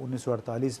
1948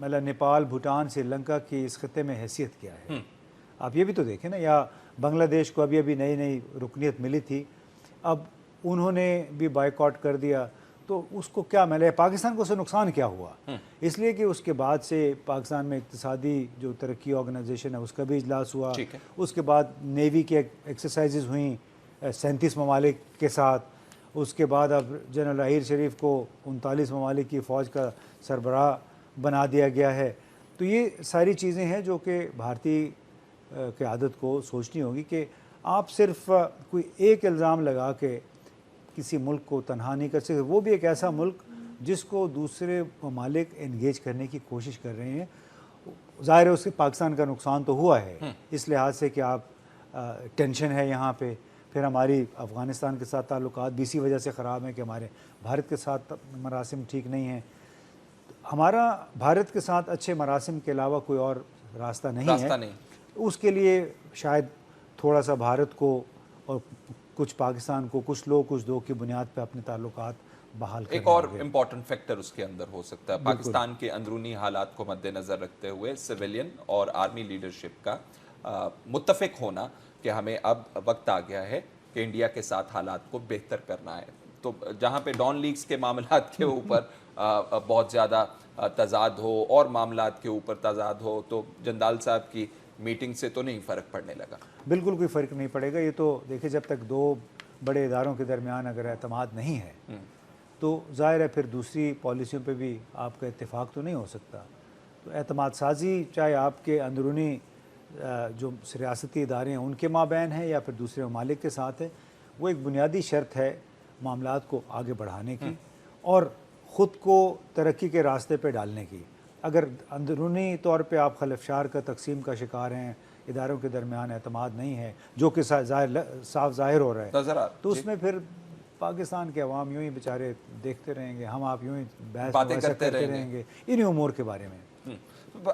مطلب نیپال، بھوٹان، سری لنکا کی اس خطے میں حیثیت کیا ہے؟ آپ یہ بھی تو دیکھیں نا، یا بنگلہ دیش کو ابھی نئی نئی رکنیت ملی تھی، اب انہوں نے بھی بائیکاٹ کر دیا، تو اس کو کیا ملے؟ پاکستان کو اس سے نقصان کیا ہوا؟ اس لیے کہ اس کے بعد سے پاکستان میں اقتصادی جو ترقی آرگنائزیشن ہے اس کا بھی اجلاس ہوا، اس کے بعد نیوی کی ایکسرسائزز ہوئیں 37 ممالک کے ساتھ، اس کے بعد اب جنرل احیر شریف کو 39 ممالک کی فوج کا سربراہ بنا دیا گیا ہے۔ تو یہ ساری چیزیں ہیں جو کہ بھارتی قیادت کو سوچنی ہوگی کہ آپ صرف کوئی ایک الزام لگا کے کسی ملک کو تنہا نہیں کر سکتے، وہ بھی ایک ایسا ملک جس کو دوسرے ممالک انگیج کرنے کی کوشش کر رہے ہیں۔ ظاہر ہے اس سے پاکستان کا نقصان تو ہوا ہے اس لحاظ سے کہ آپ ٹینشن ہے یہاں پہ، پھر ہماری افغانستان کے ساتھ تعلقات بھی اسی وجہ سے خراب ہیں کہ ہمارے بھارت کے ساتھ مراسم ٹھیک نہیں ہیں۔ ہمارا بھارت کے ساتھ اچھے مراسم کے علاوہ کوئی اور راستہ نہیں ہے، اس کے لیے شاید تھوڑا سا بھارت کو اور کچھ پاکستان کو کچھ لو کچھ دو کی بنیاد پہ اپنے تعلقات بحال کرنے ایک اور امپورٹنٹ فیکٹر اس کے اندر ہو سکتا ہے پاکستان کے اندرونی حالات کو مد نظر رکھتے ہوئے سویلین اور آرمی لیڈرشپ کا متفق ہونا کہ ہمیں اب وقت آ گیا ہے کہ انڈیا کے ساتھ حالات کو بہتر کرنا ہے۔ تو جہاں پہ ڈان لیگز کے معاملات کے اوپر بہت زیادہ تضاد ہو اور معاملات کے اوپر تضاد ہو، تو جندال صاحب کی میٹنگ سے تو نہیں فرق پڑنے لگا؟ بالکل کوئی فرق نہیں پڑے گا۔ یہ تو دیکھیں جب تک دو بڑے اداروں کے درمیان اگر اعتماد نہیں ہے تو ظاہر ہے پھر دوسری پالیسیوں پہ بھی آپ کا اتفاق تو نہیں ہو سکتا۔ تو اعتماد سازی چاہے آپ کے اندرونی جو ریاستی ادارے ہیں ان کے مابین ہے یا پھر دوسرے ممالک کے ساتھ ہے، وہ ایک بنیادی شرط ہے معاملات کو آگے بڑھانے کی اور خود کو ترقی کے راستے پہ ڈالنے کی۔ اگر اندرونی طور پہ آپ خلفشار کا تقسیم کا شکار ہیں، اداروں کے درمیان اعتماد نہیں ہے جو کہ صاف ظاہر ہو رہا ہے، تو اس میں پھر پاکستان کے عوام یوں ہی بیچارے دیکھتے رہیں گے، ہم آپ یوں ہی باتیں کرتے رہیں گے انہی امور کے بارے میں۔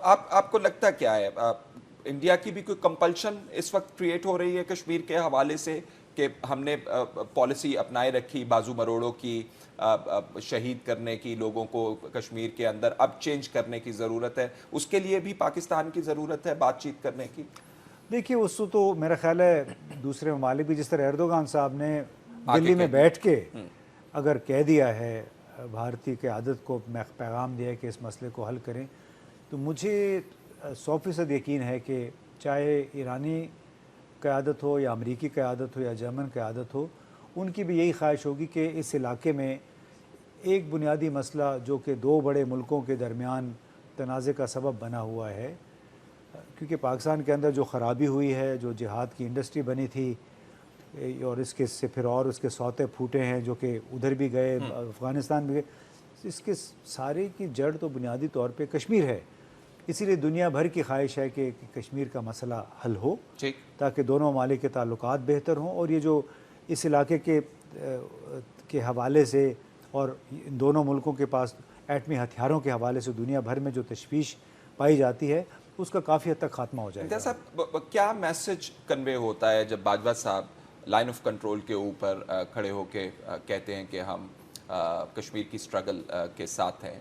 آپ کو لگتا کیا ہے انڈیا کی بھی کوئی کمپلشن اس وقت کریٹ ہو رہی ہے کشمیر کے حوالے سے کہ ہم نے پالیسی اپنائے رکھی بازو مروڑوں کی، شہید کرنے کی لوگوں کو کشمیر کے اندر، اب چینج کرنے کی ضرورت ہے؟ اس کے لیے بھی پاکستان کی ضرورت ہے بات چیت کرنے کی؟ دیکھیے اس تو میرا خیال ہے دوسرے ممالک بھی، جس طرح ایردوغان صاحب نے دلی میں بیٹھ کے اگر کہہ دیا ہے بھارتی قیادت کو پیغام دیا ہے کہ اس مسئلے کو حل کریں، تو مجھے 100% یقین ہے کہ چاہے ایرانی قیادت ہو یا امریکی قیادت ہو یا جرمن قیادت ہو، ان کی بھی یہی خواہش ہوگی کہ اس علاقے میں ایک بنیادی مسئلہ جو کہ دو بڑے ملکوں کے درمیان تنازع کا سبب بنا ہوا ہے، کیونکہ پاکستان کے اندر جو خرابی ہوئی ہے، جو جہاد کی انڈسٹری بنی تھی اور اس کے سے پھر اور اس کے سوتے پھوٹے ہیں جو کہ ادھر بھی گئے، افغانستان بھی گئے، اس کے سارے کی جڑ تو بنیادی طور پہ کشمیر ہے۔ اسی لیے دنیا بھر کی خواہش ہے کہ کشمیر کا مسئلہ حل ہو تاکہ دونوں ممالک کے تعلقات بہتر ہوں، اور یہ جو اس علاقے کے حوالے سے اور ان دونوں ملکوں کے پاس ایٹمی ہتھیاروں کے حوالے سے دنیا بھر میں جو تشویش پائی جاتی ہے اس کا کافی حد تک خاتمہ ہو جائے گا۔ صاحب کیا میسج کنوے ہوتا ہے جب باجوہ صاحب لائن آف کنٹرول کے اوپر کھڑے ہو کے کہتے ہیں کہ ہم کشمیر کی سٹرگل کے ساتھ ہیں؟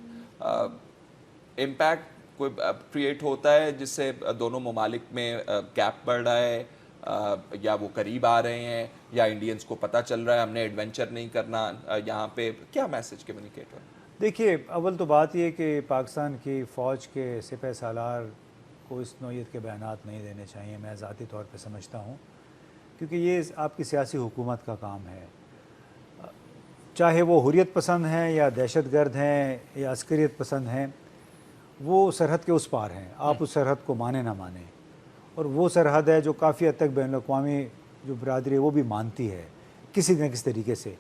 امپیکٹ کوئی کریٹ ہوتا ہے جس سے دونوں ممالک میں گیپ بڑھ رہا ہے، یا وہ قریب آ رہے ہیں، یا انڈینز کو پتہ چل رہا ہے ہم نے ایڈونچر نہیں کرنا یہاں پہ؟ کیا میسج کمیونیکیٹ ہو؟ دیکھیے اول تو بات یہ کہ پاکستان کی فوج کے سپہ سالار کو اس نوعیت کے بیانات نہیں دینے چاہیے، میں ذاتی طور پہ سمجھتا ہوں، کیونکہ یہ آپ کی سیاسی حکومت کا کام ہے۔ چاہے وہ حریت پسند ہیں یا دہشت گرد ہیں یا عسکریت پسند ہیں، وہ سرحد کے اس پار ہیں، آپ اس سرحد کو مانیں نہ مانیں، اور وہ سرحد ہے جو کافی حد تک بین الاقوامی جو برادری ہے وہ بھی مانتی ہے کسی نہ کسی طریقے سے۔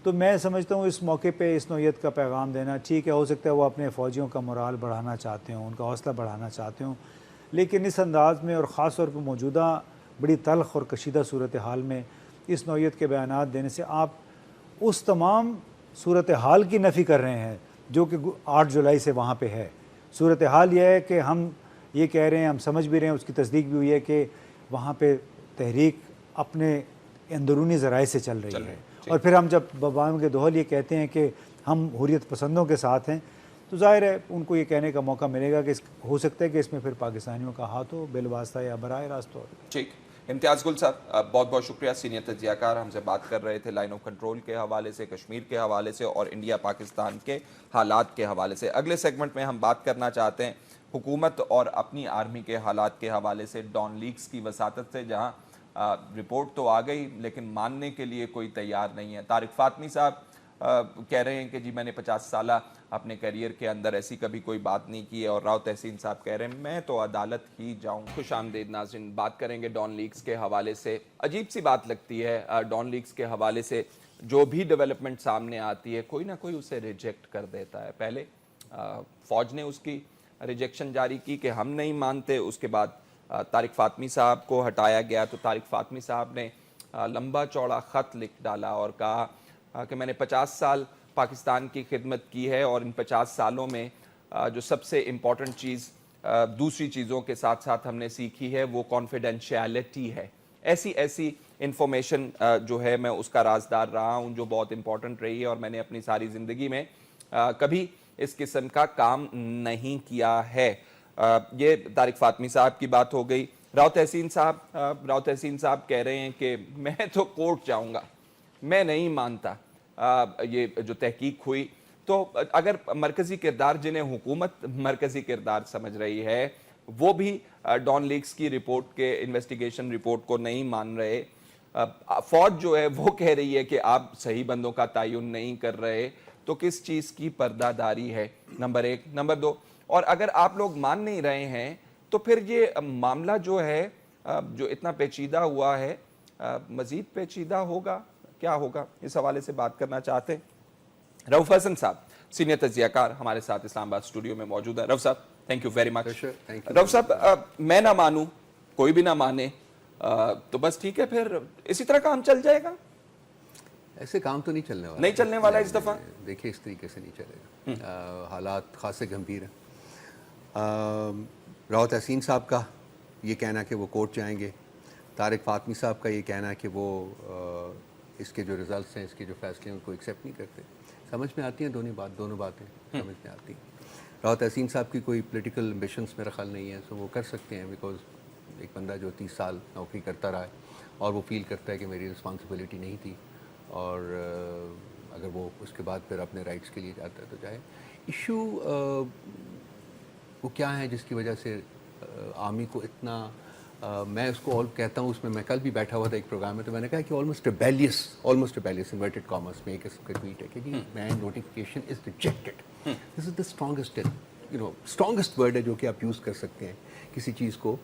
تو میں سمجھتا ہوں اس موقع پہ اس نوعیت کا پیغام دینا ٹھیک ہے، ہو سکتا ہے وہ اپنے فوجیوں کا مورال بڑھانا چاہتے ہوں، ان کا حوصلہ بڑھانا چاہتے ہوں، لیکن اس انداز میں اور خاص طور پہ موجودہ بڑی تلخ اور کشیدہ صورتحال میں اس نوعیت کے بیانات دینے سے آپ اس تمام صورتحال کی نفی کر رہے ہیں جو کہ 8 جولائی سے وہاں پہ ہے۔ صورتحال یہ ہے کہ ہم یہ کہہ رہے ہیں، ہم سمجھ بھی رہے ہیں، اس کی تصدیق بھی ہوئی ہے کہ وہاں پہ تحریک اپنے اندرونی ذرائع سے چل رہی ہے، اور پھر ہم جب بام کے دوحل یہ کہتے ہیں کہ ہم حریت پسندوں کے ساتھ ہیں، تو ظاہر ہے ان کو یہ کہنے کا موقع ملے گا کہ ہو سکتا ہے کہ اس میں پھر پاکستانیوں کا ہاتھ ہو بالواسطہ یا براہ راست طور پر. ٹھیک. امتیاز گل صاحب بہت بہت شکریہ. سینئر تجزیہ کار ہم سے بات کر رہے تھے لائن آف کنٹرول کے حوالے سے, کشمیر کے حوالے سے اور انڈیا پاکستان کے حالات کے حوالے سے. اگلے سیگمنٹ میں ہم بات کرنا چاہتے ہیں حکومت اور اپنی آرمی کے حالات کے حوالے سے, ڈان لیکس کی وساطت سے, جہاں رپورٹ تو آ گئی لیکن ماننے کے لیے کوئی تیار نہیں ہے. طارق فاطمی صاحب کہہ رہے ہیں کہ جی میں نے 50 سالہ اپنے کیریئر کے اندر ایسی کبھی کوئی بات نہیں کی ہے, اور راؤ تحسین صاحب کہہ رہے ہیں میں تو عدالت ہی جاؤں. خوش آمدید ناظرین. بات کریں گے ڈان لیکس کے حوالے سے. عجیب سی بات لگتی ہے ڈان لیکس کے حوالے سے, جو بھی ڈیولپمنٹ سامنے آتی ہے کوئی نہ کوئی اسے ریجیکٹ کر دیتا ہے. پہلے فوج نے اس کی ریجیکشن جاری کی کہ ہم نہیں مانتے, اس کے بعد طارق فاطمی صاحب کو ہٹایا گیا تو طارق فاطمی صاحب نے لمبا چوڑا خط لکھ ڈالا اور کہا کہ میں نے 50 سال پاکستان کی خدمت کی ہے, اور ان 50 سالوں میں جو سب سے امپورٹنٹ چیز دوسری چیزوں کے ساتھ ساتھ ہم نے سیکھی ہے وہ کانفیڈینشیلٹی ہے. ایسی انفارمیشن جو ہے میں اس کا رازدار رہا ہوں جو بہت امپورٹنٹ رہی ہے, اور میں نے اپنی ساری زندگی میں کبھی اس قسم کا کام نہیں کیا ہے. یہ طارق فاطمی صاحب کی بات ہو گئی. راؤ تحسین صاحب کہہ رہے ہیں کہ میں تو کورٹ جاؤں گا, میں نہیں مانتا یہ جو تحقیق ہوئی. تو اگر مرکزی کردار جنہیں حکومت مرکزی کردار سمجھ رہی ہے وہ بھی ڈان لیکس کی رپورٹ کے انویسٹیگیشن رپورٹ کو نہیں مان رہے, فوج جو ہے وہ کہہ رہی ہے کہ آپ صحیح بندوں کا تعین نہیں کر رہے, تو کس چیز کی پردہ داری ہے؟ نمبر 1. نمبر 2, اور اگر آپ لوگ مان نہیں رہے ہیں تو پھر یہ معاملہ جو ہے جو اتنا پیچیدہ ہوا ہے مزید پیچیدہ ہوگا, کیا ہوگا؟ اس حوالے سے بات کرنا چاہتے ہیں. رؤف حسن صاحب سینئر تجزیہ کار ہمارے ساتھ اسلام آباد اسٹوڈیو میں موجود ہیں. رؤف صاحب تھینک یو ویری مچ. رؤف صاحب میں نہ مانوں, کوئی بھی نہ مانے تو بس ٹھیک ہے, پھر اسی طرح کام چل جائے گا؟ ایسے کام تو نہیں چلنے والا. نہیں چلنے والا اس دفعہ. دیکھیں اس طریقے سے نہیں چلے گا, حالات خاصے گمبھیر ہیں. راؤ تحسین صاحب کا یہ کہنا کہ وہ کورٹ جائیں گے, طارق فاطمی صاحب کا یہ کہنا کہ وہ اس کے جو ریزلٹس ہیں, اس کے جو فیصلے ہیں ان کو ایکسیپٹ نہیں کرتے, سمجھ میں آتی ہیں دونوں باتیں سمجھ میں آتی ہیں. راؤ تحسین صاحب کی کوئی پولیٹیکل امبیشنس میرا خیال نہیں ہے, سو وہ کر سکتے ہیں, بیکاز ایک بندہ جو 30 سال نوکری کرتا رہا ہے اور وہ فیل کرتا ہے کہ میری رسپانسبلٹی نہیں تھی, اور اگر وہ اس کے بعد پھر اپنے رائٹس کے لیے جاتا ہے تو جائے. ایشو وہ کیا ہے جس کی وجہ سے آرمی کو اتنا, میں اس کو کہتا ہوں, اس میں کل بھی بیٹھا ہوا تھا ایک پروگرام میں, تو میں نے کہا کہ آلموسٹ ریبیلیس انورٹڈ کامرس میں ایک قسم کا ٹویٹ ہے کہ main notification is rejected. This is the strongest word ہے جو کہ آپ یوز کر سکتے ہیں کسی چیز کو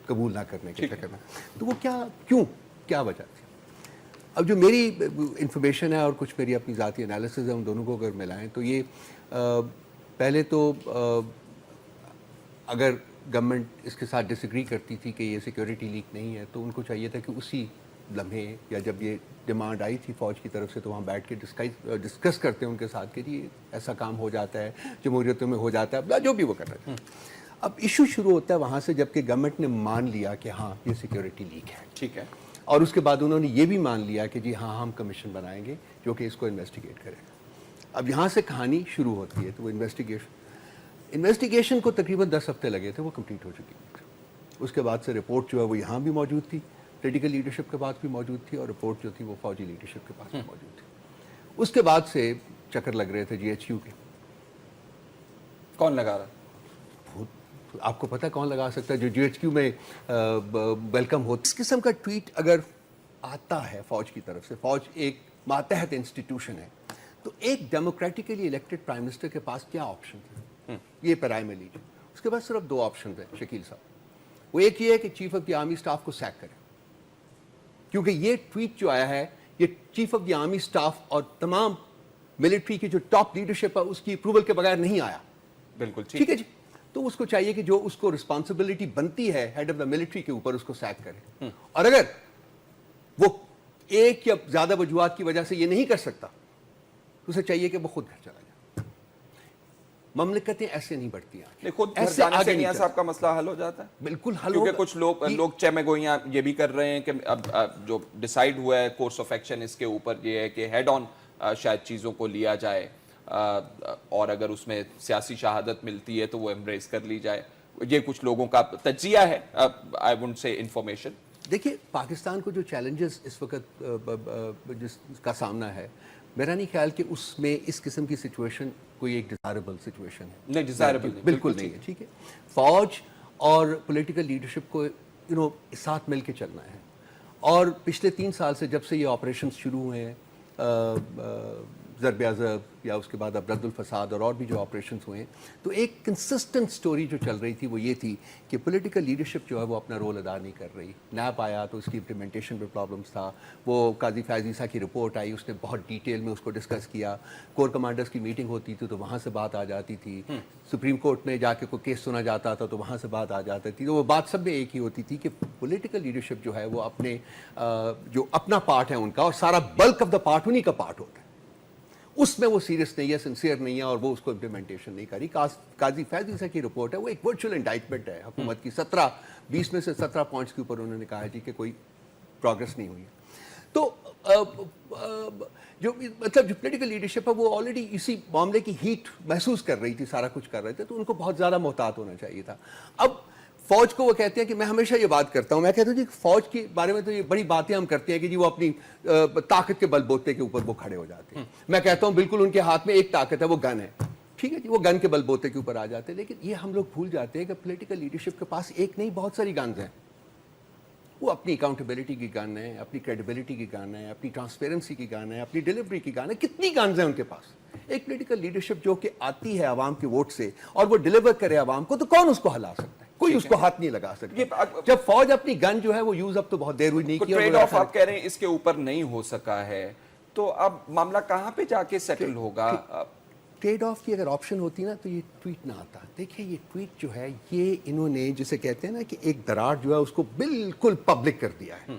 قبول نہ کرنے کے چکر میں. تو وہ کیا وجہ تھی؟ اب جو میری انفارمیشن ہے اور کچھ میری اپنی ذاتی انالیسز ہے, ان دونوں کو اگر ملائیں تو یہ پہلے تو اگر گورنمنٹ اس کے ساتھ ڈس ایگری کرتی تھی کہ یہ سیکیورٹی لیک نہیں ہے, تو ان کو چاہیے تھا کہ اسی لمحے یا جب یہ ڈیمانڈ آئی تھی فوج کی طرف سے, تو وہاں بیٹھ کے ڈسکس کرتے ہیں ان کے ساتھ کہ جی ایسا کام ہو جاتا ہے, جمہوریتوں میں ہو جاتا ہے, جو بھی وہ کر رہے تھے. اب ایشو شروع ہوتا ہے وہاں سے جب کہ گورنمنٹ نے مان لیا کہ ہاں یہ سیکیورٹی لیک ہے, ٹھیک ہے, اور اس کے بعد انہوں نے یہ بھی مان لیا کہ جی ہاں ہم کمیشن بنائیں گے جو کہ اس کو انویسٹیگیٹ کرے گا. اب یہاں سے کہانی شروع ہوتی ہے. تو وہ انویسٹیگیشن کو تقریباً 10 ہفتے لگے تھے, وہ کمپلیٹ ہو چکی تھی. اس کے بعد سے رپورٹ جو ہے وہ یہاں بھی موجود تھی, پولیٹیکل لیڈرشپ کے پاس بھی موجود تھی, اور رپورٹ جو تھی وہ فوجی لیڈرشپ کے پاس بھی موجود تھی. اس کے بعد سے چکر لگ رہے تھے جی ایچ کیو کے. کون لگا رہا؟ آپ کو پتہ کون لگا سکتا ہے جو جی ایچ کیو میں ویلکم ہوتا. اس قسم کا ٹویٹ اگر آتا ہے فوج کی طرف سے, فوج ایک ماتحت انسٹیٹیوشن ہے, تو ایک ڈیموکریٹیکلی الیکٹڈ پرائم منسٹر کے پاس کیا آپشن تھے؟ یہ پیرائے میں لیجیے. اس کے بعد صرف 2 آپشن ہیں شکیل صاحب. وہ ایک یہ ہے کہ chief of the army staff کو سیک کرے, کیونکہ یہ ٹویٹ جو آیا ہے یہ chief of the army staff اور تمام ملٹری کی جو ٹاپ لیڈرشپ ہے اس کی اپروول کے بغیر نہیں آیا. بالکل ٹھیک ہے جی. تو اس کو چاہیے کہ جو اس کو رسپانسبلٹی بنتی ہے ہیڈ آف دا ملٹری کے اوپر, اس کو سیک کرے. اور اگر وہ ایک یا زیادہ وجوہات کی وجہ سے یہ نہیں کر سکتا تو اسے چاہیے کہ وہ خود گھر چلا جائے. مملکتیں ایسے نہیں بڑھتی ہیں. خود گھر جانے سے میاں صاحب کا مسئلہ حل ہو جاتا ہے. بالکل حل کیونکہ کچھ لوگ چہ گوئیاں یہ بھی کر رہے ہیں کہ اب جو ڈیسائیڈ ہوا ہے کورس آف ایکشن اس کے اوپر یہ ہے کہ ہیڈ آن شاید چیزوں کو لیا جائے, اور اگر اس میں سیاسی شہادت ملتی ہے تو وہ امبریس کر لی جائے. یہ کچھ لوگوں کا تجزیہ ہے, آئی وونٹ سے انفارمیشن. دیکھیے پاکستان کو جو چیلنجز اس وقت جس کا سامنا ہے, میرا نہیں خیال کہ اس میں اس قسم کی سچویشن کوئی ایک ڈیزائربل سچویشن ہے. نہیں, ڈیزائربل نہیں, بالکل نہیں ہے. ٹھیک ہے, فوج اور پولیٹیکل لیڈرشپ کو ساتھ مل کے چلنا ہے. اور پچھلے 3 سال سے جب سے یہ آپریشنز شروع ہوئے ہیں, ضرب عضب یا اس کے بعد اب رد الفساد اور بھی جو آپریشنز ہوئے ہیں, تو ایک کنسسٹنٹ سٹوری جو چل رہی تھی وہ یہ تھی کہ پولیٹیکل لیڈرشپ جو ہے وہ اپنا رول ادا نہیں کر رہی. نیب آیا تو اس کی امپلیمنٹیشن پہ پرابلمس تھا. وہ قاضی فیاض عیسیٰ کی رپورٹ آئی, اس نے بہت ڈیٹیل میں اس کو ڈسکس کیا. کور کمانڈرز کی میٹنگ ہوتی تھی تو وہاں سے بات آ جاتی تھی. سپریم کورٹ میں جا کے کوئی کیس سنا جاتا تھا تو وہاں سے بات آ جاتی تھی. تو وہ بات سب میں ایک ہی ہوتی تھی کہ پولیٹیکل لیڈرشپ جو ہے وہ اپنے جو اپنا پارٹ ہے ان کا, اور سارا بلک آف دا پارٹ انہی کا پارٹ ہوتا ہے, اس میں وہ سیریس نہیں ہے, سنسیئر نہیں ہے, اور وہ اس کو امپلیمنٹیشن نہیں کری. قاضی فیاض عیسیٰ کی رپورٹ ہے, وہ ایک ورچوئل انڈائٹمنٹ ہے حکومت کی. 20 میں سے 17 پوائنٹس کے اوپر انہوں نے کہا ہے جی کہ کوئی پروگرس نہیں ہوئی. تو جو مطلب جو پولیٹیکل لیڈرشپ ہے وہ آلریڈی اسی معاملے کی ہیٹ محسوس کر رہی تھی, سارا کچھ کر رہے تھے, تو ان کو بہت زیادہ محتاط ہونا چاہیے تھا. اب فوج کو وہ کہتے ہیں کہ میں ہمیشہ یہ بات کرتا ہوں, میں کہتا ہوں جی فوج کے بارے میں تو یہ بڑی باتیں ہم کرتے ہیں کہ جی وہ اپنی طاقت کے بل بوتے کے اوپر وہ کھڑے ہو جاتے ہیں. میں کہتا ہوں بالکل ان کے ہاتھ میں ایک طاقت ہے, وہ گن ہے. ٹھیک ہے جی, وہ گن کے بل بوتے کے اوپر آ جاتے ہیں. لیکن یہ ہم لوگ بھول جاتے ہیں کہ پولیٹیکل لیڈرشپ کے پاس ایک نہیں بہت ساری گنز ہیں. وہ اپنی اکاؤنٹیبلٹی کی گن ہے, اپنی کریڈیبلٹی کی گن ہے, اپنی ٹرانسپیرنسی کی گن ہے, اپنی ڈیلیوری کی گن ہے. کتنی گنز ہیں ان کے پاس. ایک پولیٹیکل لیڈرشپ جو کہ آتی ہے عوام کے ووٹ سے اور وہ ڈیلیور کرے عوام کو, تو کون اس کو ہلا سکتا ہے؟ کوئی اس کو ہاتھ نہیں لگا سکتا. جب فوج اپنی گن جو ہے وہ یوز اب تو بہت دیر ہوئی نہیں کیا, ٹریڈ آف آپ کہہ رہے ہیں اس کے اوپر نہیں ہو سکا ہے, تو اب معاملہ کہاں پہ جا کے سیٹل ہوگا؟ ٹریڈ آف کی اگر آپشن ہوتی نا تو یہ ٹویٹ نہ آتا. دیکھیں یہ ٹویٹ جو ہے یہ انہوں نے جسے کہتے ہیں نا کہ ایک دراڑ جو ہے اس کو بالکل پبلک کر دیا ہے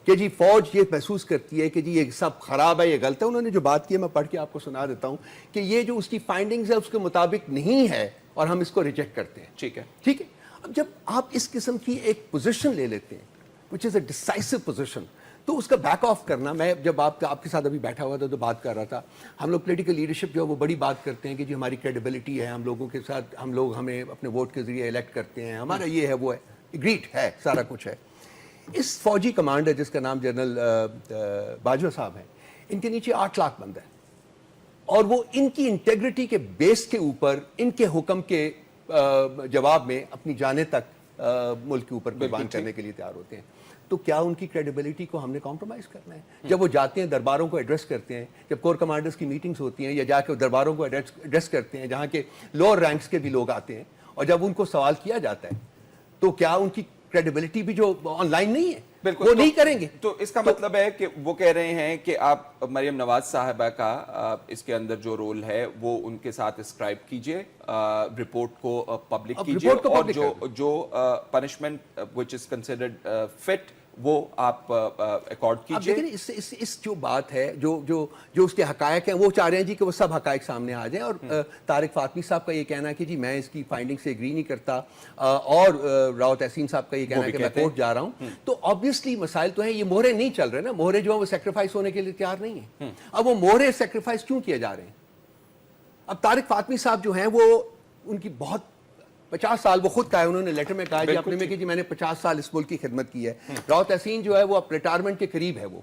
کہ جی فوج یہ محسوس کرتی ہے کہ جی یہ سب خراب ہے, یہ غلط ہے. انہوں نے جو بات کی ہے میں پڑھ کے آپ کو سنا دیتا ہوں کہ یہ جو اس کی فائنڈنگز ہے اس کے مطابق نہیں ہے اور ہم اس کو ریجیکٹ کرتے ہیں. ٹھیک ہے, ٹھیک ہے. اب جب آپ اس قسم کی ایک پوزیشن لے لیتے ہیں وچ از اے ڈیسائسو پوزیشن, تو اس کا بیک آف کرنا, میں جب آپ کے ساتھ ابھی بیٹھا ہوا تھا تو بات کر رہا تھا, ہم لوگ پولیٹیکل لیڈرشپ جو ہے وہ بڑی بات کرتے ہیں کہ جی ہماری کریڈیبلٹی ہے, ہم لوگوں کے ساتھ ہم لوگ ہمیں اپنے ووٹ کے ذریعے الیکٹ کرتے ہیں, ہمارا یہ ہے وہ ہے, اگریڈ ہے, سارا کچھ ہے. اس فوجی کمانڈر جس کا نام جنرل باجوہ صاحب ہیں, ان کے نیچے 8 لاکھ بندہ ہے, اور وہ ان کی انٹیگریٹی کے بیس کے اوپر ان کے حکم کے جواب میں اپنی جانیں تک ملک کے اوپر قربان کرنے کے لیے تیار ہوتے ہیں. تو کیا ان کی کریڈیبلٹی کو ہم نے کمپرومائز کرنا ہے؟ جب وہ جاتے ہیں درباروں کو ایڈریس کرتے ہیں, جب کور کمانڈرز کی میٹنگز ہوتی ہیں یا جا کے درباروں کو ایڈریس کرتے ہیں جہاں کے لوور رینکس کے بھی لوگ آتے ہیں, اور جب ان کو سوال کیا جاتا ہے تو کیا ان کی کریڈیبلٹی بھی جو آن لائن نہیں ہے بالکل وہ نہیں کریں گے؟ تو اس کا مطلب ہے کہ وہ کہہ رہے ہیں کہ آپ مریم نواز صاحبہ کا اس کے اندر جو رول ہے وہ ان کے ساتھ اسکرائب کیجئے, رپورٹ کو پبلک کیجئے, اور جو punishment which is considered fit وہ آپ ایکارڈ کیجئے. اب دیکھیں اس جو بات ہے جو اس کے حقائق ہیں وہ چاہ رہے ہیں جی کہ وہ سب حقائق سامنے آ جائیں. اور طارق فاطمی صاحب کا یہ کہنا ہے کہ جی میں اس کی فائنڈنگ سے ایگری نہیں کرتا, اور راؤ تحسین صاحب کا یہ کہنا ہے کہ میں کورٹ جا رہا ہوں. تو آبویسلی مسائل تو ہیں, یہ مہرے نہیں چل رہے نا, مہرے جو ہیں وہ سیکریفائس ہونے کے لیے تیار نہیں ہیں. اب وہ مہرے سیکریفائس کیوں کیے جا رہے ہیں؟ اب طارق فاطمی صاحب جو ہیں وہ ان کی بہت 50 سال, وہ خود کہا ہے, انہوں نے لیٹر میں کہا جی اپنے میں کہ جی میں نے 50 سال اس ملک کی خدمت کی ہے. راؤ تحسین جو ہے وہ اب ریٹائرمنٹ کے قریب ہے, وہ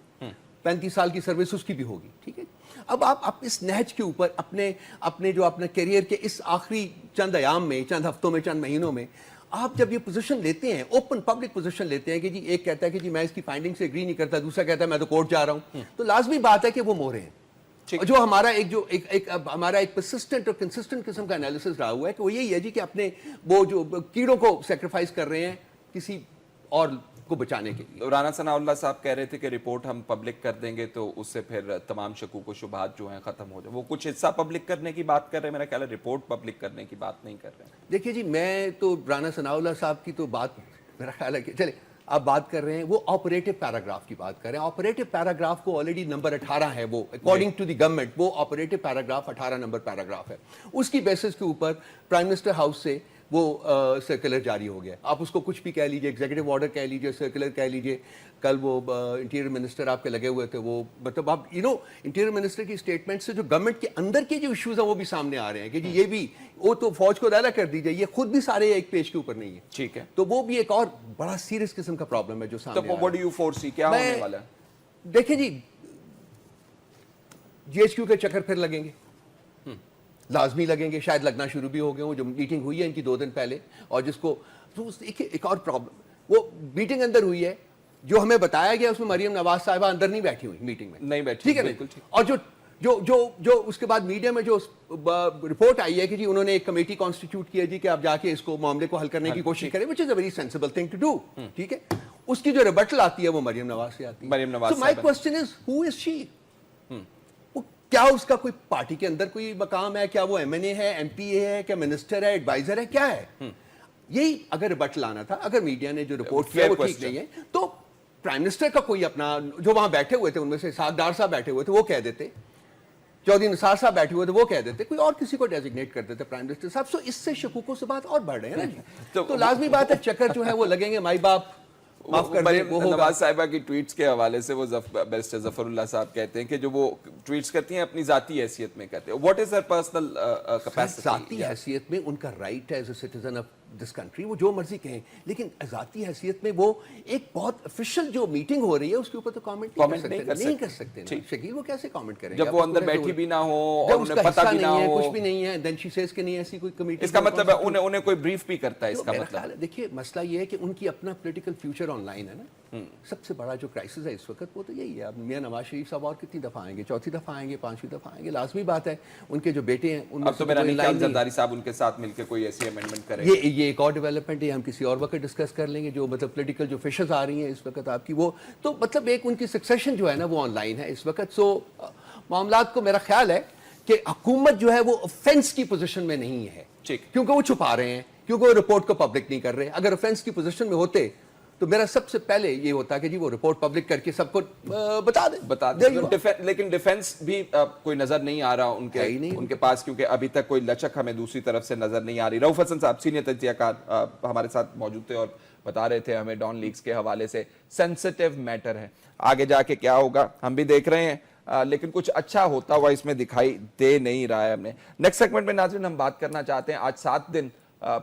35 سال کی سروس اس کی بھی ہوگی. ٹھیک ہے, اب آپ اس نہج کے اوپر اپنے جو اپنے کیریئر کے اس آخری چند ایام میں, چند ہفتوں میں, چند مہینوں میں آپ جب یہ پوزیشن لیتے ہیں, اوپن پبلک پوزیشن لیتے ہیں کہ جی ایک کہتا ہے کہ جی میں اس کی فائنڈنگ سے ایگری نہیں کرتا, دوسرا کہتا ہے میں تو کورٹ جا رہا ہوں, تو لازمی بات ہے کہ وہ مہرے ہیں. جو ہمارا ایک پرسسٹنٹ اور کنسسٹنٹ قسم کا انالیسس رہا ہوا ہے کہ وہ یہی ہے جی کہ اپنے وہ جو کیڑوں کو سیکریفائس کر رہے ہیں کسی اور کو بچانے کے لیے. رانا ثناء اللہ صاحب کہہ رہے تھے کہ رپورٹ ہم پبلک کر دیں گے تو اس سے پھر تمام شکوک و شبہات جو ہیں ختم ہو جائیں. وہ کچھ حصہ پبلک کرنے کی بات کر رہے ہیں, میرا خیال ہے رپورٹ پبلک کرنے کی بات نہیں کر رہے ہیں. دیکھیے جی میں تو رانا ثناء اللہ صاحب کی تو بات, میرا خیال ہے کہ چلے آپ بات کر رہے ہیں وہ آپریٹو پیراگراف کی بات کر رہے ہیں. آپریٹو پیراگراف کو آلریڈی نمبر 18 ہے, وہ اکارڈنگ ٹو دی گورنمنٹ وہ آپریٹو پیراگراف 18 نمبر پیراگراف ہے. اس کی بیسس کے اوپر پرائم منسٹر ہاؤس سے وہ سرکولر جاری ہو گیا. آپ اس کو کچھ بھی کہہ لیجیے, ایگزیکٹو آرڈر کہہ لیجیے, سرکولر کہہ لیجیے. کل وہ انٹیریئر منسٹر آپ کے لگے ہوئے تھے, وہ مطلب آپ انٹیریئر منسٹر کی اسٹیٹمنٹ سے جو گورنمنٹ کے اندر کے جو ایشوز ہیں وہ بھی سامنے آ رہے ہیں کہ جی یہ بھی, وہ تو فوج کو علیحدہ کر دیجیے, یہ خود بھی سارے ایک پیج کے اوپر نہیں ہے. ٹھیک ہے, تو وہ بھی ایک اور بڑا سیریس قسم کا پرابلم ہے جو سامنے تو what do you foresee کیا ہونے والا ہے؟ دیکھیں جی, جی ایچ کیو کے چکر پھر لگیں گے, لازمی لگیں گے, شاید لگنا شروع بھی ہو گئے ہوں. جو میٹنگ ہوئی ہے ان کی 2 دن پہلے, اور جس کو ایک اور پرابلم, وہ میٹنگ اندر ہوئی ہے, جو ہمیں بتایا گیا اس میں مریم نواز صاحبہ اندر نہیں بیٹھی ہوئی میٹنگ میں, نہیں بیٹھی, ٹھیک ہے, بالکل ٹھیک. اور جو اس کے بعد میڈیا میں جو رپورٹ آئی ہے کہ جی انہوں نے ایک کمیٹی کانسٹیٹیوٹ کیا جی کہ آپ جا کے اس کو معاملے کو حل کرنے کی کوشش کریں, which is a very sensible thing to do, ٹھیک ہے. اس کی جو ریبٹل آتی ہے وہ مریم نواز سے آتی ہے. Maryam Nawaz. So my question is, who is she? کیا اس کا کوئی پارٹی کے اندر کوئی مقام ہے, کیا وہ ایم این اے ہے, ایم پی اے ہے, کیا منسٹر ہے, ایڈوائزر ہے, کیا ہے؟ یہی اگر ریبٹل آنا تھا, اگر میڈیا نے جو رپورٹ کیا وہ ٹھیک نہیں ہے, تو پرائم منسٹر کا کوئی اپنا, جو وہاں بیٹھے ہوئے تھے ان میں سے اسحاق ڈار صاحب بیٹھے ہوئے تھے وہ کہہ دیتے, چودھری نثار صاحب بیٹھے ہوئے تھے وہ کہہ دیتے, کوئی اور کسی کو ڈیزگنیٹ کر دیتے پرائم منسٹر صاحب. سو اس سے شکوکوں سے بات اور بڑھ رہے ہیں نا جی. تو لازمی بات ہے چکر جو ہے وہ لگیں گے, مائی باپ مریم نواز صاحبہ کی ٹویٹس کے حوالے سے وہ بیرسٹر ظفر اللہ صاحب کہتے ہیں کہ جو وہ ٹویٹس کرتی ہیں اپنی ذاتی حیثیت میں کرتے ہیں. What is Hare personal capacity? ذاتی حیثیت میں ان کا رائٹ ہے as a citizen of this country, وہ جو مرضی کہیں, لیکن ذاتی حیثیت میں وہ ایک بہت افیشل جو میٹنگ ہو رہی ہے اس کے اوپر تو کامنٹ نہیں کر سکتے. شکیل وہ کیسے کامنٹ کریں جب وہ اندر بیٹھی بھی نہ ہو اور انہیں پتہ بھی نہ ہو, کچھ بھی نہیں ہے, دین شی سیز کہ نہیں ایسی کوئی کمیٹی. اس کا مطلب ہے انہیں کوئی بریف بھی کرتا ہے, اس کا مطلب. دیکھیے مسئلہ یہ ہے کہ ان کی اپنا پولیٹیکل فیوچر آن لائن ہے نا. سب سے بڑا جو کرائسس ہے اس وقت وہ تو یہی ہے. اب میاں نواز شریف صاحب اور کتنی دفعہ آئیں گے, 4تھی دفعہ آئیں گے, 5ویں دفعہ آئیں گے, لازمی بات ہے. ان کے جو بیٹے ہیں ان میں اب تو میرا نہیں خیال زرداری صاحب ان کے ساتھ مل کے کوئی ایسی امینڈمنٹ کریں. یہ ایک اور ڈیولپمنٹ ہے, ہم کسی اور وقت ڈسکس کر لیں گے. جو مطلب پولیٹیکل جو فشز آ رہی ہیں اس وقت آپ کی, وہ تو مطلب ایک ان کی سکسیشن جو ہے نا وہ آن لائن ہے اس وقت. سو معاملات کو میرا خیال ہے کہ حکومت جو ہے وہ آفینس کی پوزیشن میں نہیں ہے, کیونکہ وہ چھپا رہے ہیں, کیونکہ وہ رپورٹ کو پبلک نہیں کر رہے. اگر آفینس کی پوزیشن میں ہوتے تو میرا سب سے پہلے یہ ہوتا کہ جی وہ رپورٹ پبلک کر کے سب کو بتا دیں. لیکن ڈیفنس بھی کوئی نظر نہیں آ رہا ان کے پاس, کیونکہ ابھی تک کوئی لچک ہمیں دوسری طرف سے نظر نہیں آ رہی. رؤف حسن صاحب سینئر تجزیہ کار ہمارے ساتھ موجود تھے اور بتا رہے تھے ہمیں ڈان لیکس کے حوالے سے سینسٹیو میٹر ہے, آگے جا کے کیا ہوگا ہم بھی دیکھ رہے ہیں, لیکن کچھ اچھا ہوتا ہوا اس میں دکھائی دے نہیں رہا ہے ہمیں. نیکسٹ سیگمنٹ میں ناظرین ہم بات کرنا چاہتے ہیں, آج 7 دن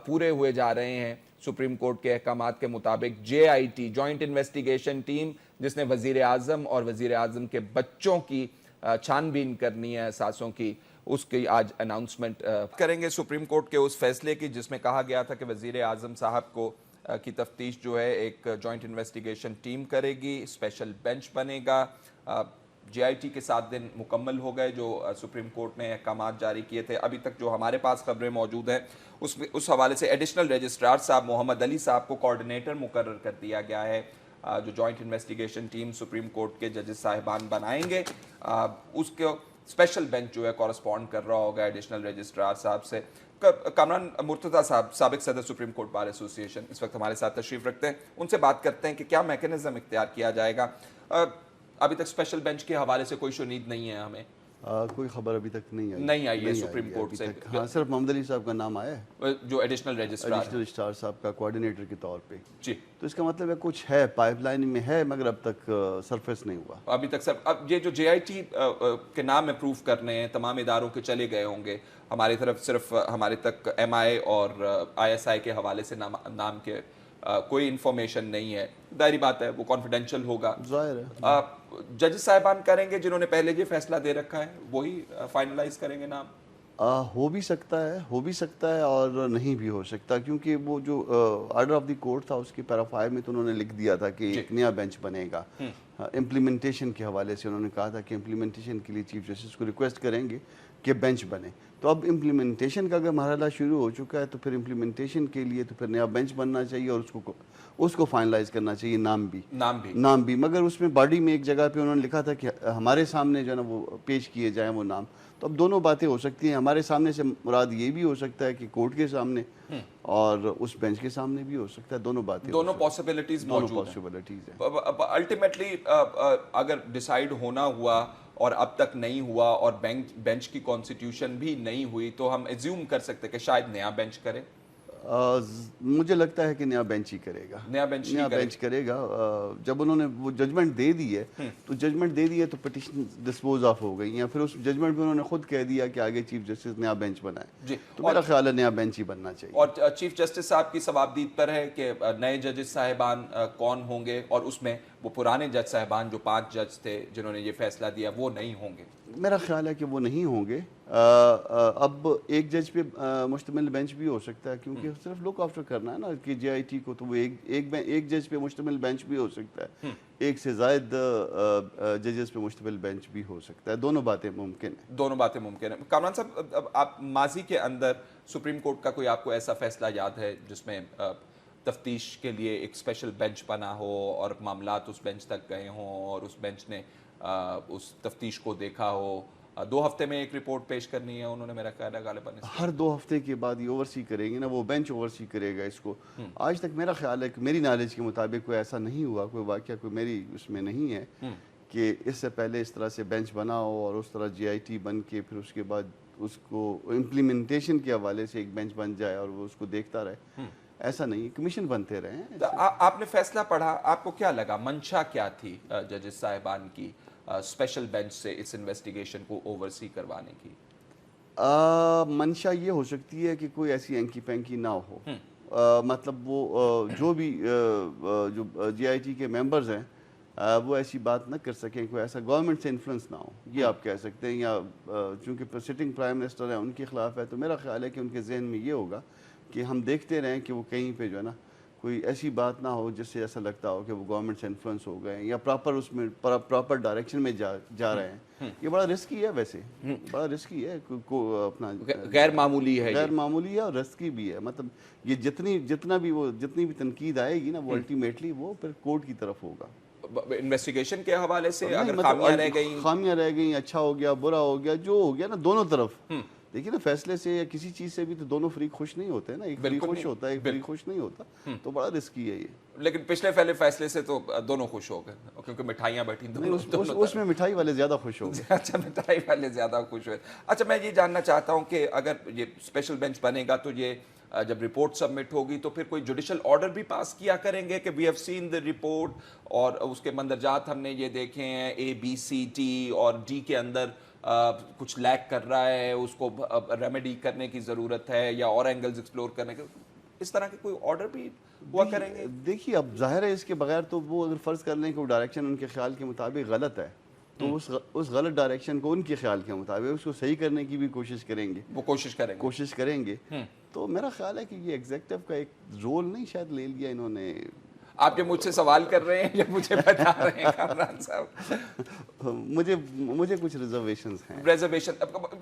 پورے ہوئے جا رہے ہیں سپریم کورٹ کے احکامات کے مطابق JIT جوائنٹ انویسٹیگیشن ٹیم, جس نے وزیر اعظم اور وزیر اعظم کے بچوں کی چھان بین کرنی ہے اثاثوں کی, اس کی آج اناؤنسمنٹ کریں گے سپریم کورٹ کے اس فیصلے کی جس میں کہا گیا تھا کہ وزیر اعظم صاحب کو کی تفتیش جو ہے ایک جوائنٹ انویسٹیگیشن ٹیم کرے گی, اسپیشل بینچ بنے گا. JIT کے 7 دن مکمل ہو گئے جو سپریم کورٹ نے احکامات جاری کیے تھے. ابھی تک جو ہمارے پاس خبریں موجود ہیں اس حوالے سے ایڈیشنل رجسٹرار صاحب محمد علی صاحب کو کوارڈینیٹر مقرر کر دیا گیا ہے. جو joint investigation team supreme court کے ججز صاحبان بنائیں گے, اس کے اسپیشل بینچ جو ہے کورسپونڈ کر رہا ہوگا ایڈیشنل رجسٹرار صاحب سے. کامران مرتضیٰ صاحب سابق صدر سپریم کورٹ بار ایسوسی ایشن اس وقت ہمارے ساتھ تشریف رکھتے ہیں, ان سے بات کرتے ہیں کہ کیا میکینزم اختیار کیا جائے گا. ابھی تک اسپیشل بینچ کے حوالے سے کوئی شنید نہیں ہے, ہمیں کوئی خبر ابھی تک نہیں آئی ہے سپریم کورٹ سے. ہاں, صرف محمد علی صاحب کا نام آیا ہے جو ایڈیشنل رجسٹرار صاحب کا کوارڈینیٹر کے طور پہ. جی, تو اس کا مطلب ہے کچھ ہے, پائپ لائن میں ہے, مگر اب تک سرفیس نہیں ہوا ابھی تک. سر اب یہ جو JIT کے نام اپروو کرنے ہیں تمام اداروں کے چلے گئے ہوں گے, ہماری طرف صرف ہمارے تک MI اور ISI کے حوالے سے نام کے کوئی انفارمیشن نہیں ہے. ظاہری بات ہے وہ کانفیڈینشیل ہوگا, ظاہر ہے. ججز صاحبان کریں گے جنہوں نے پہلے یہ فیصلہ دے رکھا ہے, وہی فائنلائز کریں گے نام. ہو بھی سکتا ہے اور نہیں بھی ہو سکتا, کیونکہ وہ جو آرڈر آف دی کورٹ تھا اس کے پیرا 5 میں تو انہوں نے لکھ دیا تھا کہ ایک نیا بینچ بنے گا. امپلیمنٹیشن کے حوالے سے انہوں نے کہا تھا کہ امپلیمنٹیشن کے لیے چیف جسٹس کو ریکویسٹ کریں گے کہ بینچ بنے. تو اب امپلیمنٹیشن کا اگر مرحلہ شروع ہو چکا ہے تو پھر امپلیمنٹیشن کے لیے تو پھر نیا بینچ بننا چاہیے اور اس کو فائنلائز کرنا چاہیے, نام بھی. مگر اس میں باڈی میں ایک جگہ پہ انہوں نے لکھا تھا کہ ہمارے سامنے جو ہے نا وہ پیش کیے جائیں وہ نام. تو اب دونوں باتیں ہو سکتی ہیں, ہمارے سامنے سے مراد یہ بھی ہو سکتا ہے کہ کورٹ کے سامنے اور اس بینچ کے سامنے بھی ہو سکتا ہے. دونوں باتیں, دونوں پاسبلٹیز موجود ہیں. الٹیمیٹلی اگر ڈیسائیڈ ہونا ہوا اور اب تک نہیں ہوا اور بینچ کی کانسٹیٹیوشن بھی نہیں ہوئی تو ہم ایزیوم کر سکتے کہ شاید نیا بینچ کرے. مجھے لگتا ہے کہ نیا بینچ ہی کرے گا، نیا بینچ نیا بینچ کرے گا. جب انہوں نے وہ ججمنٹ دے دی ہے تو ججمنٹ دے دی ہے تو پٹیشن ڈسپوز آف ہو گئی ہیں. پھر اس ججمنٹ میں انہوں نے خود کہہ دیا کہ آگے چیف جسٹس نیا بینچ بنائے. جی، تو میرا خیال ہے نیا بینچ ہی بننا چاہیے. اور چیف جسٹس صاحب کی ثوابدید پر ہے کہ نئے ججز صاحبان کون ہوں گے، اور اس میں وہ پرانے جج صاحبان جو 5 جج تھے جنہوں نے یہ فیصلہ دیا وہ نہیں ہوں گے. میرا خیال ہے کہ وہ نہیں ہوں گے. اب ایک جج پہ مشتمل بینچ بھی ہو سکتا ہے کیونکہ صرف لک آفٹر کرنا ہے نا کہ جے آئی ٹی کو، تو وہ ایک جج پہ مشتمل بینچ بھی ہو سکتا ہے، ایک سے زائد ججز پہ مشتمل بینچ بھی ہو سکتا ہے. دونوں باتیں ممکن ہیں. دونوں باتیں ممکن ہیں. کامران صاحب، آپ ماضی کے اندر سپریم کورٹ کا کوئی آپ کو ایسا فیصلہ یاد ہے جس میں تفتیش کے لیے ایک اسپیشل بینچ بنا ہو اور معاملات اس بینچ تک گئے ہوں اور اس بینچ نے اس تفتیش کو دیکھا ہو؟ 2 ہفتے میں ایک رپورٹ پیش کرنی ہے انہوں نے، میرا خیال ہے غالباً ہر 2 ہفتے کے بعد یہ اوورسی کریں گے نا، وہ بینچ اوورسی کرے گا اس کو. آج تک میرا خیال ہے کہ میری نالج کے مطابق کوئی ایسا نہیں ہوا، کوئی واقعہ کوئی میری اس میں نہیں ہے کہ اس سے پہلے اس طرح سے بینچ بنا ہو اور اس طرح جی آئی ٹی بن کے پھر اس کے بعد اس کو امپلیمنٹیشن کے حوالے سے ایک بینچ بن جائے اور وہ اس کو دیکھتا رہے. ایسا نہیں، کمیشن بنتے رہے ہیں. آپ نے فیصلہ پڑھا، آپ کو کیا لگا، منشا کیا تھی ججز صاحبان کی اسپیشل بینچ سے اس انویسٹیگیشن کو اوورسی کروانے کی؟ منشا یہ ہو سکتی ہے کہ کوئی ایسی اینکی پینکی نہ ہو. مطلب وہ جو بھی جو جی آئی ٹی کے ممبرز ہیں وہ ایسی بات نہ کر سکیں، کوئی ایسا گورنمنٹ سے انفلوئنس نہ ہو، یہ آپ کہہ سکتے ہیں. یا چونکہ سٹنگ پرائم منسٹر ہیں ان کے خلاف ہے، تو میرا خیال ہے کہ ان کے ذہن میں یہ ہوگا کہ ہم دیکھتے رہیں کہ وہ کہیں پہ جو ہے نا کوئی ایسی بات نہ ہو جس سے ایسا لگتا ہو کہ وہ گورنمنٹ سے انفلوئنس ہو گئے ہیں یا پراپر اس میں پراپر ڈائریکشن میں جا رہے ہیں. یہ بڑا رسکی ہے، ویسے بڑا رسکی ہے، اپنا غیر معمولی ہے، غیر معمولی ہے اور رسکی بھی ہے. مطلب یہ جتنی بھی تنقید آئے گی نا وہ الٹیمیٹلی وہ پھر کورٹ کی طرف ہوگا. انویسٹیگیشن کے حوالے سے اگر خامیاں رہ گئیں، اچھا ہو گیا برا ہو گیا، جو ہو گیا نا دونوں طرف. دیکھیے نا، فیصلے سے یا کسی چیز سے بھی تو دونوں فریق خوش نہیں ہوتے نا، ایک فریق خوش ہوتا ہے ایک فریق خوش نہیں ہوتا، تو بڑا رسکی ہے یہ. لیکن پچھلے پہلے فیصلے سے تو دونوں خوش ہو گئے کیونکہ مٹھائیاں بیٹھی اس میں مٹھائی والے زیادہ خوش ہو گئے. اچھا، مٹھائی والے زیادہ خوش ہوئے. اچھا، میں یہ جاننا چاہتا ہوں کہ اگر یہ اسپیشل بینچ بنے گا تو یہ جب رپورٹ سبمٹ ہوگی تو پھر کوئی جوڈیشل آرڈر بھی پاس کیا کریں گے کہ we have seen the report اور اس کے مندرجات ہم نے یہ دیکھے ہیں، اے بی سی ٹی اور ڈی کے اندر کچھ لیک کر رہا ہے، اس کو ریمیڈی کرنے کی ضرورت ہے یا اور اینگلز ایکسپلور کرنے کے، اس طرح کے کوئی آرڈر بھی ہوا کریں گے؟ دیکھیے اب ظاہر ہے اس کے بغیر تو وہ اگر فرض کر لیں کہ وہ ڈائریکشن ان کے خیال کے مطابق غلط ہے تو اس غلط ڈائریکشن کو ان کے خیال کے مطابق اس کو صحیح کرنے کی بھی کوشش کریں گے. وہ کوشش کریں گے. تو میرا خیال ہے کہ یہ ایگزیکٹو کا ایک رول نہیں شاید لے لیا انہوں نے. آپ یہ مجھ سے سوال کر رہے ہیں یا مجھے بتا رہے ہیں کامران صاحب؟ مجھے کچھ ریزرویشنز ہیں.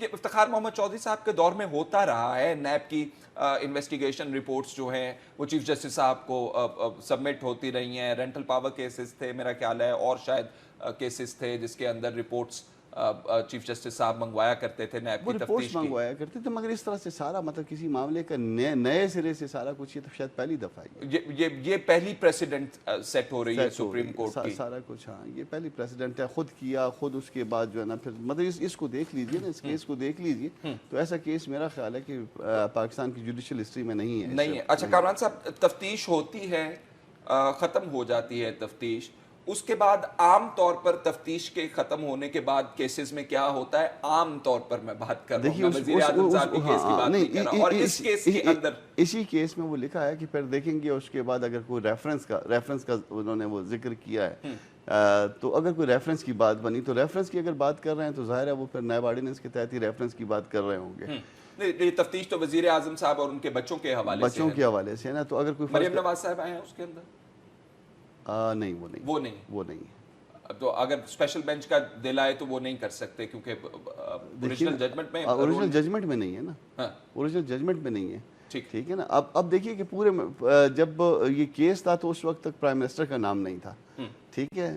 یہ افتخار محمد چودھری صاحب کے دور میں ہوتا رہا ہے. نیب کی انویسٹیگیشن رپورٹس جو ہیں وہ چیف جسٹس صاحب کو سبمٹ ہوتی رہی ہیں. رینٹل پاور کیسز تھے میرا خیال ہے، اور شاید کیسز تھے جس کے اندر رپورٹس چیف جسٹس صاحب منگوایا کرتے تھے نیب کی تفتیش کی. منگوایا کرتے تھے، مگر اس طرح سے سارا مطلب کسی معاملے کا نئے سرے سے سارا کچھ، یہ تو شاید پہلی دفعہ یہ پہلی پریسیڈنٹ سیٹ ہو رہی ہے سپریم کورٹ کی. سارا کچھ، ہاں یہ پہلی پریسیڈنٹ ہے. خود کیا، خود اس کے بعد جو ہے نا پھر مطلب اس کو دیکھ لیجیے نا، اس کیس کو دیکھ لیجیے تو ایسا کیس میرا خیال ہے کہ پاکستان کی جوڈیشل ہسٹری میں نہیں ہے. اچھا کامران صاحب، تفتیش ہوتی ہے، ختم ہو جاتی ہے تفتیش، اس کے بعد عام طور پر تفتیش کے ختم ہونے کے بعد کیسز میں کیا ہوتا ہے؟ عام طور پر میں بات کر رہا ہوں، میں وزیر اعظم صاحب کی کیس کی بات نہیں کر رہا ہوں. اور اس کیس کے اندر اسی کیس میں وہ لکھا ہے کہ پھر دیکھیں گے اس کے بعد اگر کوئی ریفرنس کا انہوں نے وہ ذکر کیا ہے، تو اگر کوئی ریفرنس کی بات بنی تو ریفرنس کی اگر بات کر رہے ہیں تو ظاہر ہے وہ پھر نیب آرڈیننس کے تحت ہی ریفرنس کی بات کر رہے ہوں گے. یہ تفتیش تو وزیر اعظم صاحب اور ان کے بچوں کے حوالے سے ہے نا. تو اگر کوئی مریم نواز صاحب آئے ہیں اس کے اندر؟ نہیں، وہ نہیں. تو اگر اسپیشل بینچ کا دل آئے تو وہ نہیں کر سکتے کیونکہ اوریجنل ججمنٹ میں نہیں ہے نا. اوریجنل ججمنٹ میں نہیں ہے. ٹھیک ہے نا. اب دیکھیے کہ پورے جب یہ کیس تھا تو اس وقت تک پرائم منسٹر کا نام نہیں تھا. ٹھیک ہے.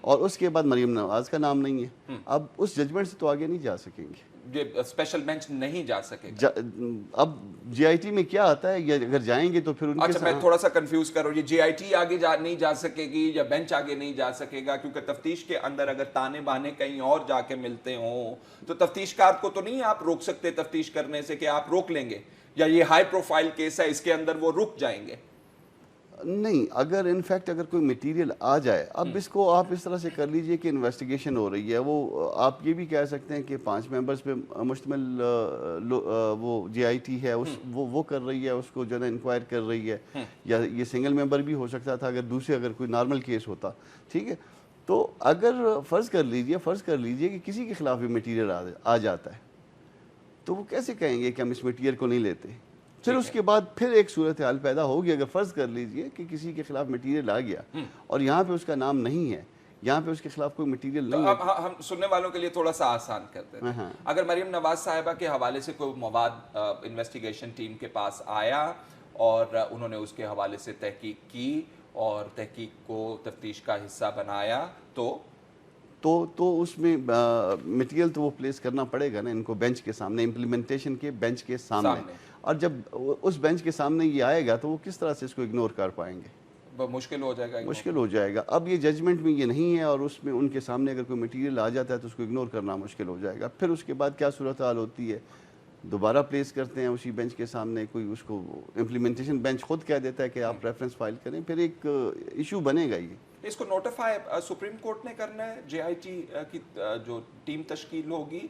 اور اس کے بعد مریم نواز کا نام نہیں ہے. اب اس ججمنٹ سے تو آگے نہیں جا سکیں گے, یہ اسپیشل بینچ نہیں جا سکے گا. اب جی آئی ٹی میں کیا آتا ہے, یا اگر جائیں گے تو پھر ان کے اچھا میں تھوڑا سا کنفیوز کر رہا ہوں, یہ جی آئی ٹی آگے نہیں جا سکے گی یا بینچ آگے نہیں جا سکے گا؟ کیونکہ تفتیش کے اندر اگر تانے بانے کہیں اور جا کے ملتے ہوں تو تفتیش کار کو تو نہیں آپ روک سکتے تفتیش کرنے سے کہ آپ روک لیں گے, یا یہ ہائی پروفائل کیس ہے اس کے اندر وہ رک جائیں گے؟ نہیں, اگر انفیکٹ اگر کوئی مٹیریل آ جائے, اب اس کو آپ اس طرح سے کر لیجئے کہ انویسٹیگیشن ہو رہی ہے, وہ آپ یہ بھی کہہ سکتے ہیں کہ 5 ممبرز پہ مشتمل وہ جی آئی ٹی ہے, وہ کر رہی ہے, اس کو جو ہے نا انکوائر کر رہی ہے, یا یہ سنگل ممبر بھی ہو سکتا تھا اگر کوئی نارمل کیس ہوتا, ٹھیک ہے. تو اگر فرض کر لیجئے کہ کسی کے خلاف بھی مٹیریل آ جاتا ہے, تو وہ کیسے کہیں گے کہ ہم اس مٹیریل کو نہیں لیتے؟ پھر اس کے بعد پھر ایک صورتحال پیدا ہوگی. اگر فرض کر لیجئے کہ کسی کے خلاف مٹیریل آ گیا اور یہاں پہ اس کا نام نہیں ہے, یہاں پہ اس کے خلاف کوئی مٹیریل نہیں ہے. اب ہم سننے والوں کے لیے تھوڑا سا آسان کرتے ہیں, اگر مریم نواز صاحبہ کے حوالے سے کوئی مواد انویسٹیگیشن ٹیم کے پاس آیا اور انہوں نے اس کے حوالے سے تحقیق کی اور تحقیق کو تفتیش کا حصہ بنایا, تو اس میں مٹیریل تو وہ پلیس کرنا پڑے گا نا ان کو بینچ کے سامنے, امپلیمنٹیشن کے بینچ کے سامنے. اور جب اس بینچ کے سامنے یہ آئے گا تو وہ کس طرح سے اس کو اگنور کر پائیں گے؟ مشکل ہو جائے گا. اب یہ ججمنٹ میں یہ نہیں ہے, اور اس میں ان کے سامنے اگر کوئی مٹیریل آ جاتا ہے تو اس کو اگنور کرنا مشکل ہو جائے گا. پھر اس کے بعد کیا صورتحال ہوتی ہے, دوبارہ پلیس کرتے ہیں اسی بینچ کے سامنے, کوئی اس کو امپلیمنٹیشن بینچ خود کہہ دیتا ہے کہ آپ ریفرنس فائل کریں, پھر ایک ایشو بنے گا. یہ اس کو نوٹیفائی سپریم کورٹ نے کرنا ہے, جے آئی ٹی کی جو ٹیم تشکیل ہوگی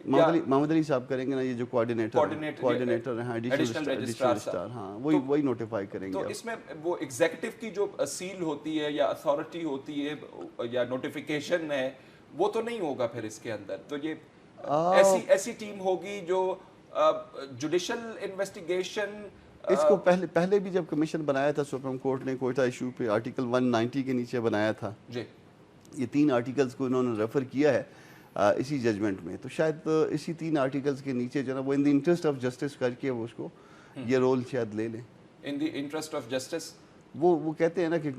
محمد علی صاحب کریں گے نا, یہ جو کوارڈینیٹر ہیں ایڈیشنل رجسٹرار, ہاں وہی نوٹیفائی کریں گے. تو اس میں وہ ایگزیکٹو کی جو سیل ہوتی ہے یا اتھارٹی ہوتی ہے یا نوٹیفیکیشن ہے, وہ تو نہیں ہوگا پھر اس کے اندر. تو یہ ایسی ٹیم ہوگی جو جوڈیشل انویسٹیگیشن. اس کو پہلے بھی جب کمیشن بنایا تھا سپریم کورٹ نے کوئٹہ ایشو پہ, آرٹیکل 190 کے نیچے بنایا تھا, یہ 3 آرٹیکلز کو انہوں نے ریفر کیا ہے اسی ججمنٹ میں. تو شاید اسی 3 آرٹیکلز کے نیچے جو نا وہ ان دی انٹرسٹ آف جسٹس کر کے وہ اس کو یہ رول شاید لے لیں. ان دی انٹرسٹ آف جسٹس, وہ کہتے ہیں نا کہ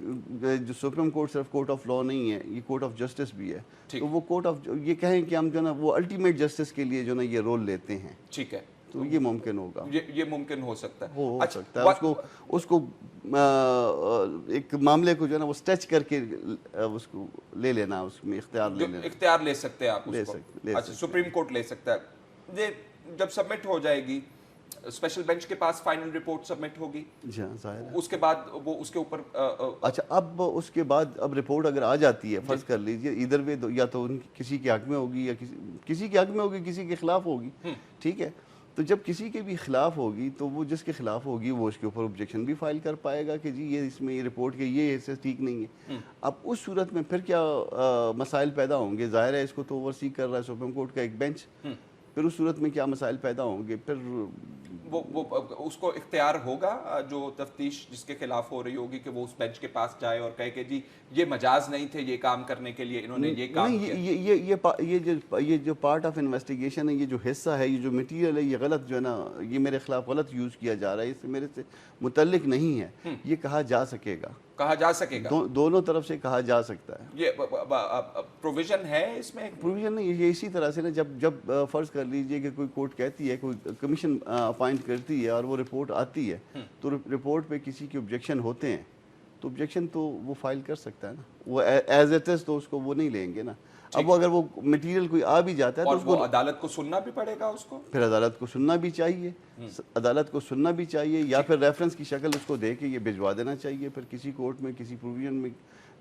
جو سپریم کورٹ صرف کورٹ آف لا نہیں ہے, یہ کورٹ آف جسٹس بھی ہے. تو وہ کورٹ آف یہ کہیں کہ ہم جو نا وہ الٹیمیٹ جسٹس کے لیے جو نا یہ رول لیتے ہیں. ٹھیک ہے, تو یہ ممکن ہوگا, یہ ممکن ہو سکتا ہے. ہو سکتا ہے اس کو ایک معاملے کو جو ہے نا وہ سٹیچ کر کے اس کو لے لینا, اس میں اختیار لے سکتے ہیں آپ اس کو. اچھا, سپریم کورٹ لے سکتا ہے. یہ جب سبمٹ ہو جائے گی اسپیشل بینچ کے پاس فائنل رپورٹ سبمٹ ہوگی, جی ہاں ظاہر ہے. اس کے بعد وہ اس کے اوپر اچھا, اب اس کے بعد اب رپورٹ اگر آ جاتی ہے, فرض کر لیجئے ادھر وے, یا تو کسی کے حق میں ہوگی یا کسی کے حق میں ہوگی, کسی کے خلاف ہوگی, ٹھیک ہے. تو جب کسی کے بھی خلاف ہوگی تو وہ جس کے خلاف ہوگی وہ اس کے اوپر objection بھی فائل کر پائے گا کہ جی یہ اس میں یہ رپورٹ کے یہ حصے ٹھیک نہیں ہے. اب اس صورت میں پھر کیا مسائل پیدا ہوں گے؟ ظاہر ہے اس کو تو اوورسی کر رہا ہے سپریم کورٹ کا ایک بینچ, پھر اس صورت میں کیا مسائل پیدا ہوں گے؟ پھر وہ اس کو اختیار ہوگا جو تفتیش جس کے خلاف ہو رہی ہوگی کہ وہ اس بینچ کے پاس جائے اور کہے کہ جی یہ مجاز نہیں تھے یہ کام کرنے کے لیے, انہوں نے یہ کام کیا. یہ جو پارٹ آف انویسٹیگیشن ہے, یہ جو حصہ ہے, یہ جو مٹیریل ہے, یہ غلط جو ہے نا, یہ میرے خلاف غلط یوز کیا جا رہا ہے, اس سے میرے سے متعلق نہیں ہے, یہ کہا جا سکے گا. دونوں طرف سے کہا جا سکتا ہے. یہ پروویژن ہے اس میں؟ پروویژن نہیں, یہ اسی طرح سے نا جب فرض کر لیجئے کہ کوئی کورٹ کہتی ہے, کوئی کمیشن اپائنٹ کرتی ہے اور وہ رپورٹ آتی ہے, تو رپورٹ پہ کسی کے objection ہوتے ہیں, تو objection تو وہ فائل کر سکتا ہے نا, وہ ایز اٹ از تو اس کو وہ نہیں لیں گے نا. اب اگر وہ مٹیریل کوئی آ بھی جاتا ہے تو اس کو عدالت کو سننا بھی پڑے گا, اس کو پھر عدالت کو سننا بھی چاہیے, یا پھر ریفرنس کی شکل اس کو دے کے یہ بھجوا دینا چاہیے پھر کسی کورٹ میں, کسی پروویژن میں,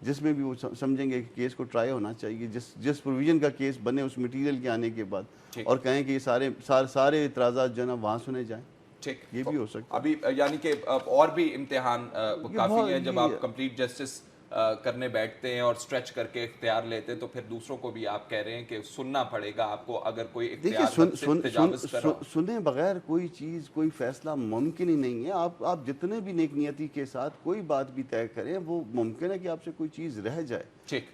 جس میں بھی وہ سمجھیں گے کہ کیس کو ٹرائی ہونا چاہیے, جس پروویژن کا کیس بنے اس مٹیریل کے آنے کے بعد, اور کہیں کہ یہ سارے اعتراضات جو ہے نا وہاں سنے جائیں. ٹھیک, یہ بھی ہو سکتا ہے. ابھی یعنی کہ اور بھی امتحان کافی ہیں جب آپ کمپلیٹ جسٹس کرنے بیٹھتے ہیں اور سٹریچ کر کے اختیار لیتے ہیں, تو پھر دوسروں کو بھی آپ کہہ رہے ہیں کہ سننا پڑے گا آپ کو اگر کوئی اختیار سنے بغیر کوئی فیصلہ ممکن ہی نہیں ہے. آپ جتنے بھی نیک نیتی کے ساتھ کوئی بات بھی طے کریں, وہ ممکن ہے کہ آپ سے کوئی چیز رہ جائے.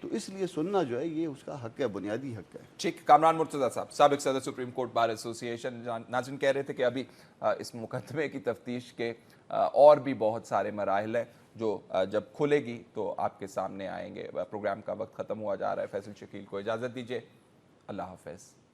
تو اس لیے سننا جو ہے یہ اس کا حق ہے, بنیادی حق ہے. ٹھیک. کامران مرتضیٰ صاحب, سابق صدر سپریم کورٹ بار ایسوسی ایشن, ناظرین کہہ رہے تھے کہ ابھی اس مقدمے کی تفتیش کے اور بھی بہت سارے مراحل ہیں, جو جب کھلے گی تو آپ کے سامنے آئیں گے. پروگرام کا وقت ختم ہوا جا رہا ہے. فیصل شکیل کو اجازت دیجیے. اللہ حافظ.